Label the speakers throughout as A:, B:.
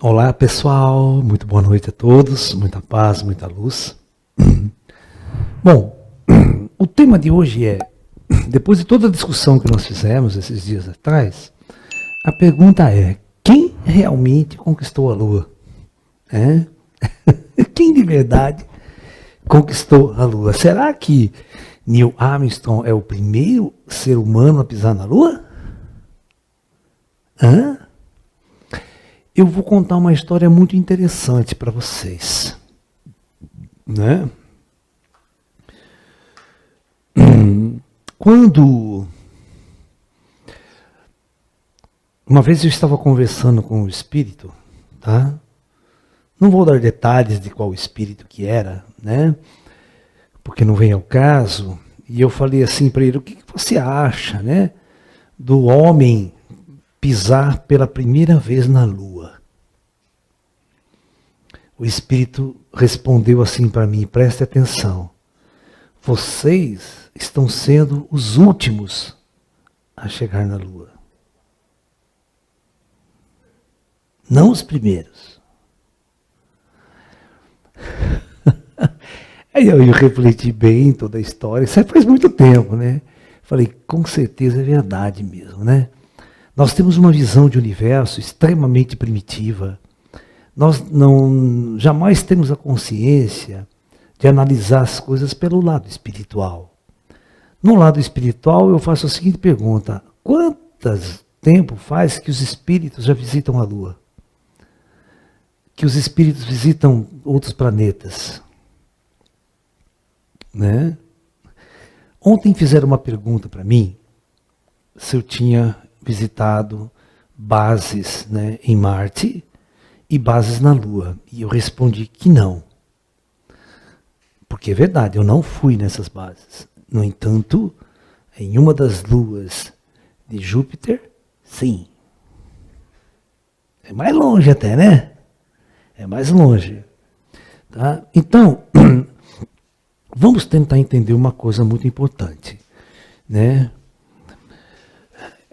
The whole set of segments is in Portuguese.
A: Olá pessoal, muito boa noite a todos, muita paz, muita luz. Bom, o tema de hoje é, depois de toda a discussão que nós fizemos esses dias atrás, a pergunta é, quem realmente conquistou a Lua? Quem de verdade conquistou a Lua? Será que Neil Armstrong é o primeiro ser humano a pisar na Lua? Eu vou contar uma história muito interessante para vocês, né? Quando uma vez eu estava conversando com o espírito, tá? Não vou dar detalhes de qual espírito que era, né? Porque não vem ao caso. E eu falei assim para ele: o que você acha, né? Do homem pisar pela primeira vez na Lua? O espírito respondeu assim para mim: preste atenção. Vocês estão sendo os últimos a chegar na Lua. Não os primeiros. Aí eu refleti bem toda a história. Isso faz muito tempo, né? Falei, com certeza é verdade mesmo, né? Nós temos uma visão de universo extremamente primitiva. Nós jamais temos a consciência de analisar as coisas pelo lado espiritual. No lado espiritual, eu faço a seguinte pergunta: quanto tempo faz que os espíritos já visitam a Lua? Que os espíritos visitam outros planetas? Né? Ontem fizeram uma pergunta para mim, se eu tinha visitado bases, né, em Marte e bases na Lua. E eu respondi que não. Porque é verdade, eu não fui nessas bases. No entanto, em uma das luas de Júpiter, sim. É mais longe até, né? É mais longe. Tá? Então, vamos tentar entender uma coisa muito importante, né?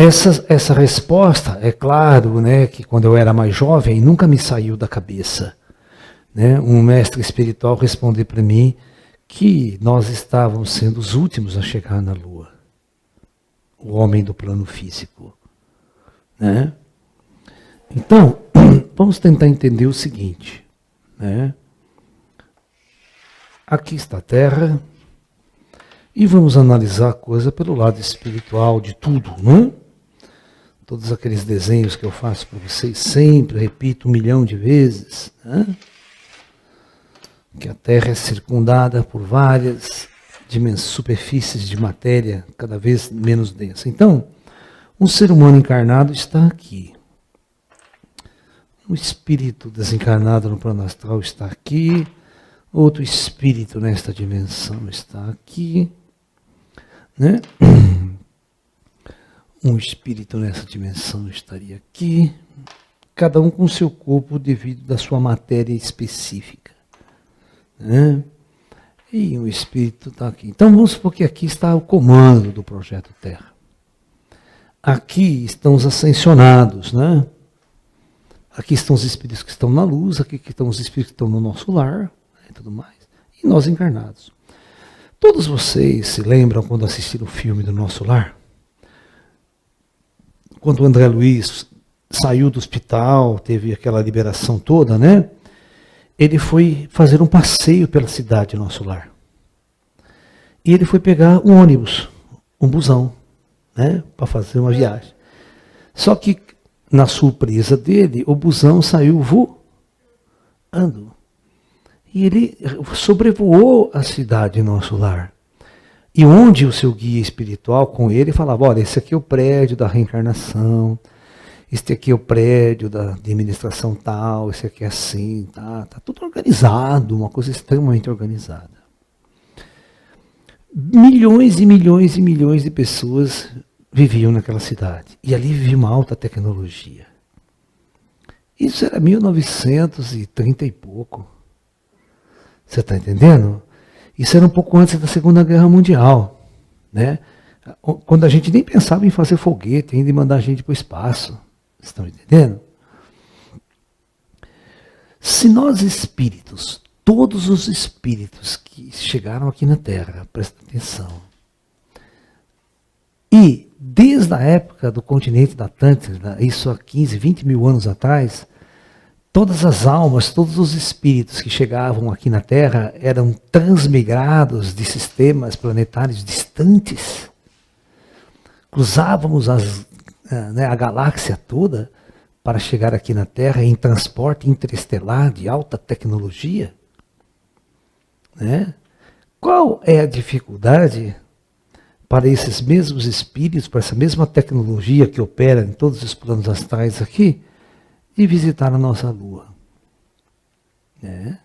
A: Essa resposta, é claro, né, que quando eu era mais jovem, nunca me saiu da cabeça. Né? Um mestre espiritual respondeu para mim que nós estávamos sendo os últimos a chegar na Lua. O homem do plano físico. Né? Então, vamos tentar entender o seguinte. Né? Aqui está a Terra. E vamos analisar a coisa pelo lado espiritual de tudo, né? Todos aqueles desenhos que eu faço para vocês sempre, repito 1 milhão de vezes, né? Que a Terra é circundada por várias superfícies de matéria cada vez menos densa. Então, um ser humano encarnado está aqui. Um espírito desencarnado no plano astral está aqui. Outro espírito nesta dimensão está aqui. Né? Um espírito nessa dimensão estaria aqui, cada um com seu corpo devido da sua matéria específica. Né? E um espírito está aqui. Então vamos supor que aqui está o comando do projeto Terra. Aqui estão os ascensionados, né? Aqui estão os espíritos que estão na luz, aqui estão os espíritos que estão no nosso lar, né, e tudo mais. E nós encarnados. Todos vocês se lembram quando assistiram o filme do Nosso Lar? Quando o André Luiz saiu do hospital, teve aquela liberação toda, né? Ele foi fazer um passeio pela cidade Nosso Lar. E ele foi pegar um ônibus, um busão, né? Para fazer uma viagem. Só que, na surpresa dele, o busão saiu voando. E ele sobrevoou a cidade Nosso Lar. E onde o seu guia espiritual com ele falava, olha, esse aqui é o prédio da reencarnação, este aqui é o prédio da administração tal, esse aqui é assim, tá tudo organizado, uma coisa extremamente organizada. Milhões e milhões e milhões de pessoas viviam naquela cidade. E ali vivia uma alta tecnologia. Isso era 1930 e pouco. Você está entendendo? Isso era um pouco antes da Segunda Guerra Mundial, né? Quando a gente nem pensava em fazer foguete, ainda em mandar a gente para o espaço. Vocês estão entendendo? Se nós espíritos, todos os espíritos que chegaram aqui na Terra, presta atenção, e desde a época do continente da Atlântida, isso há 15, 20 mil anos atrás, todas as almas, todos os espíritos que chegavam aqui na Terra eram transmigrados de sistemas planetários distantes. Cruzávamos a galáxia toda para chegar aqui na Terra em transporte interestelar de alta tecnologia. Né? Qual é a dificuldade para esses mesmos espíritos, para essa mesma tecnologia que opera em todos os planos astrais aqui, de visitar a nossa Lua? Né?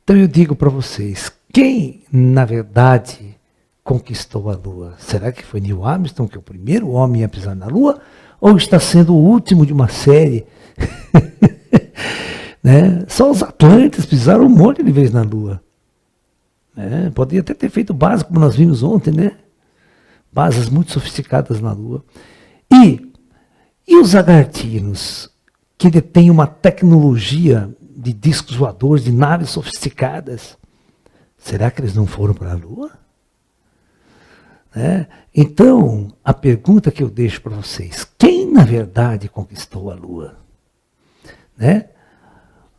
A: Então eu digo para vocês, quem na verdade conquistou a Lua? Será que foi Neil Armstrong, que é o primeiro homem a pisar na Lua? Ou está sendo o último de uma série? Né? Só os Atlantes pisaram um monte de vezes na Lua. Né? Poderia até ter feito base, como nós vimos ontem, né? Bases muito sofisticadas na Lua. E os lagartinos, que detêm uma tecnologia de discos voadores, de naves sofisticadas, será que eles não foram para a Lua? Né? Então, a pergunta que eu deixo para vocês, quem na verdade conquistou a Lua? Né?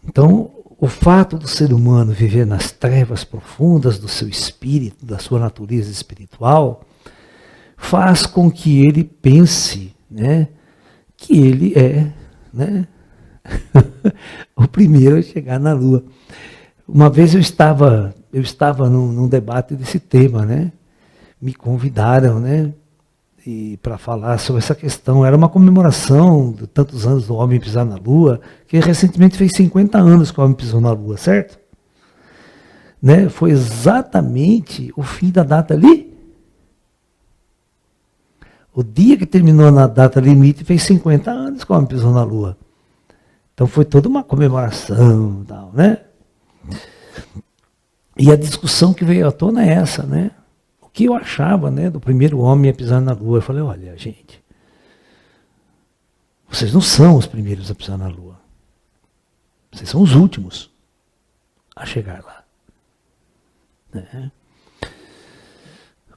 A: Então, o fato do ser humano viver nas trevas profundas do seu espírito, da sua natureza espiritual, faz com que ele pense, né, que ele é, né, o primeiro a chegar na Lua. Uma vez eu estava num debate desse tema, né? Me convidaram, né, para falar sobre essa questão. Era uma comemoração de tantos anos do homem pisar na Lua, que recentemente fez 50 anos que o homem pisou na Lua, certo? Né? Foi exatamente o fim da data ali. O dia que terminou na data limite fez 50 anos que o homem pisou na Lua. Então foi toda uma comemoração, tal, né? E a discussão que veio à tona é essa, né? O que eu achava, né, do primeiro homem a pisar na Lua? Eu falei, olha, gente, vocês não são os primeiros a pisar na Lua. Vocês são os últimos a chegar lá. Né?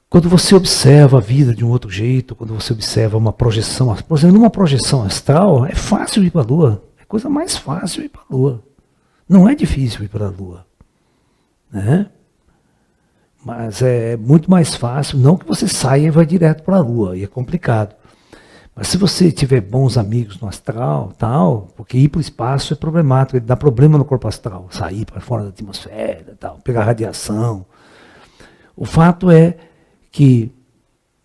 A: Quando você observa a vida de um outro jeito, quando você observa uma projeção, por exemplo, numa projeção astral, é fácil ir para a Lua. É coisa mais fácil ir para a Lua. Não é difícil ir para a Lua. Né? Mas é muito mais fácil, não que você saia e vá direto para a Lua, e é complicado. Mas se você tiver bons amigos no astral, tal, porque ir para o espaço é problemático, ele dá problema no corpo astral, sair para fora da atmosfera, tal, pegar radiação. O fato é que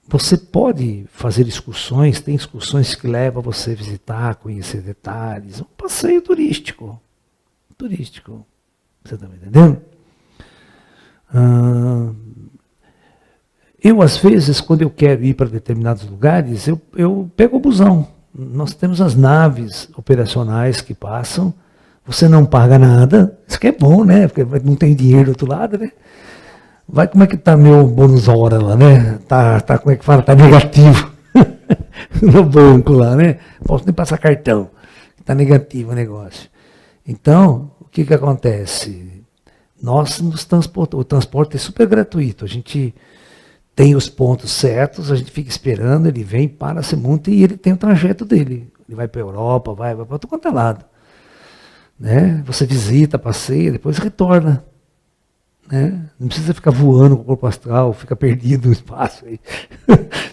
A: você pode fazer excursões, tem excursões que levam você a visitar, conhecer detalhes, um passeio turístico. Turístico. Você está me entendendo? Eu, às vezes, quando eu quero ir para determinados lugares, eu pego o busão. Nós temos as naves operacionais que passam, você não paga nada, isso que é bom, né? Porque não tem dinheiro do outro lado, né? Vai, como é que está meu bônus hora lá, né? Tá, como é que fala? Está negativo no banco lá, né? Posso nem passar cartão, está negativo o negócio. Então, o que acontece? Nós nos transportamos, o transporte é super gratuito, a gente tem os pontos certos, a gente fica esperando, ele vem, para, se monta e ele tem o trajeto dele. Ele vai para a Europa, vai para todo quanto é lado. Né? Você visita, passeia, depois retorna. Né? Não precisa ficar voando com o corpo astral, fica perdido no espaço aí,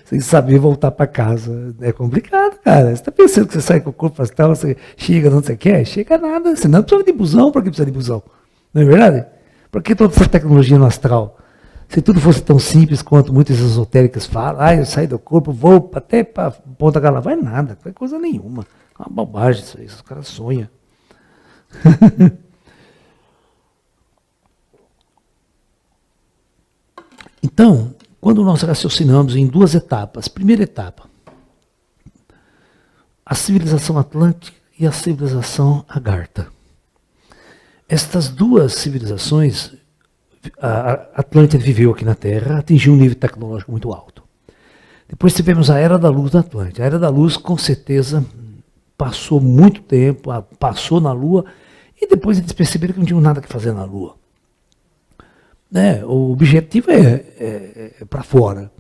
A: sem saber voltar para casa. É complicado, cara. Você está pensando que você sai com o corpo astral, você chega onde você quer? Chega nada. Você não precisa de busão, para que precisa de busão? Não é verdade? Por que toda essa tecnologia no astral? Se tudo fosse tão simples quanto muitas esotéricas falam, eu saio do corpo, vou até para Ponta Gala, vai nada, não é coisa nenhuma. É uma bobagem isso aí, os caras sonham. Então, quando nós raciocinamos em duas etapas, primeira etapa, a civilização atlântica e a civilização Agartha. Estas duas civilizações, a Atlântida viveu aqui na Terra, atingiu um nível tecnológico muito alto. Depois tivemos a Era da Luz da Atlântida. A Era da Luz, com certeza, passou muito tempo, passou na Lua E depois eles perceberam que não tinham nada que fazer na Lua. Né? O objetivo é para fora.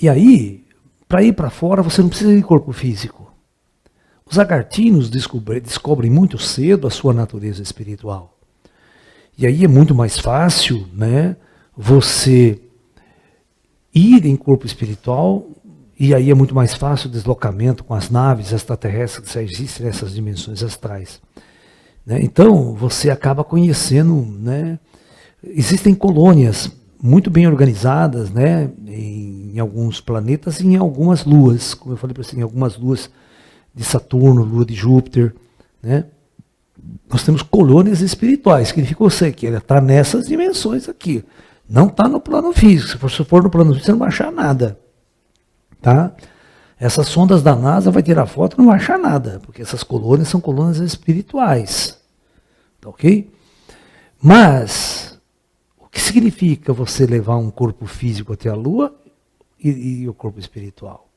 A: E aí, para ir para fora, você não precisa de corpo físico. Os lagartinos descobrem muito cedo a sua natureza espiritual. E aí é muito mais fácil, né, você ir em corpo espiritual, e aí é muito mais fácil o deslocamento com as naves extraterrestres que já existem nessas dimensões astrais. Né? Então, você acaba conhecendo, né, existem colônias muito bem organizadas, né, em alguns planetas e em algumas luas, como eu falei para você, em algumas luas de Saturno, lua de Júpiter, né? Nós temos colônias espirituais, que significa que ele está nessas dimensões aqui, não está no plano físico. Se for no plano físico, você não vai achar nada, tá? Essas sondas da NASA vai tirar foto e não vai achar nada, porque essas colônias são colônias espirituais, tá ok? Mas o que significa você levar um corpo físico até a Lua e o corpo espiritual?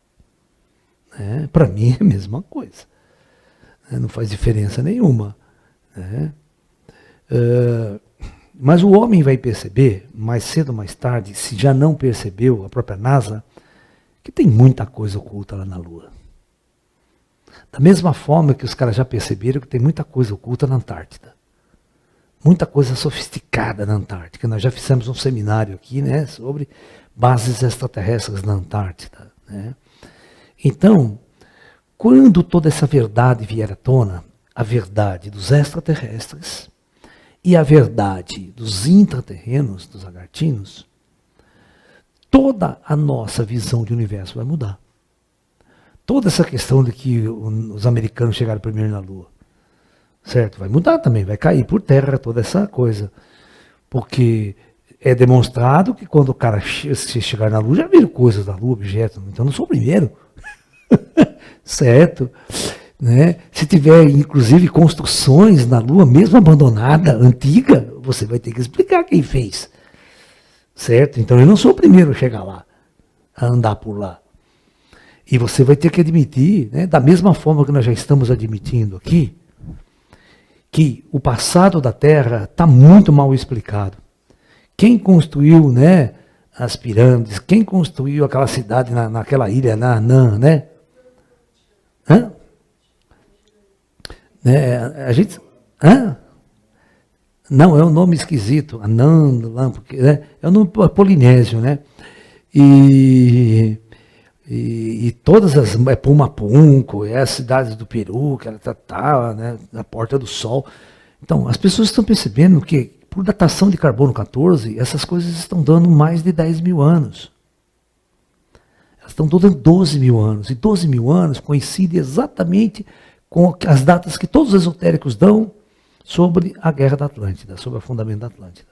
A: Para mim é a mesma coisa. Não faz diferença nenhuma. Mas o homem vai perceber, mais cedo ou mais tarde, se já não percebeu, a própria NASA, que tem muita coisa oculta lá na Lua. Da mesma forma que os caras já perceberam que tem muita coisa oculta na Antártida. Muita coisa sofisticada na Antártida. Nós já fizemos um seminário aqui, né, sobre bases extraterrestres na Antártida. Né? Então, quando toda essa verdade vier à tona, a verdade dos extraterrestres e a verdade dos intraterrenos, dos lagartinos, toda a nossa visão de universo vai mudar. Toda essa questão de que os americanos chegaram primeiro na Lua, certo? Vai mudar também, vai cair por terra toda essa coisa. Porque é demonstrado que quando o cara chegar na Lua, já viram coisas da Lua, objetos, então não sou o primeiro. Certo? Né? Se tiver, inclusive, construções na Lua, mesmo abandonada, antiga, você vai ter que explicar quem fez. Certo? Então eu não sou o primeiro a chegar lá, a andar por lá. E você vai ter que admitir, né, da mesma forma que nós já estamos admitindo aqui, que o passado da Terra está muito mal explicado. Quem construiu, né, as pirâmides, quem construiu aquela cidade naquela ilha, Nanã, né? Hã? A gente... Hã? Não, é um nome esquisito. Anand, porque, né? É um nome polinésio, né? E todas as... É Pumapunco, é as cidades do Peru, que ela está, né, na Porta do Sol. Então, as pessoas estão percebendo que, por datação de carbono 14, essas coisas estão dando mais de 10 mil anos. Elas estão dando 12 mil anos. E 12 mil anos coincide exatamente com as datas que todos os esotéricos dão sobre a Guerra da Atlântida, sobre o afundamento da Atlântida.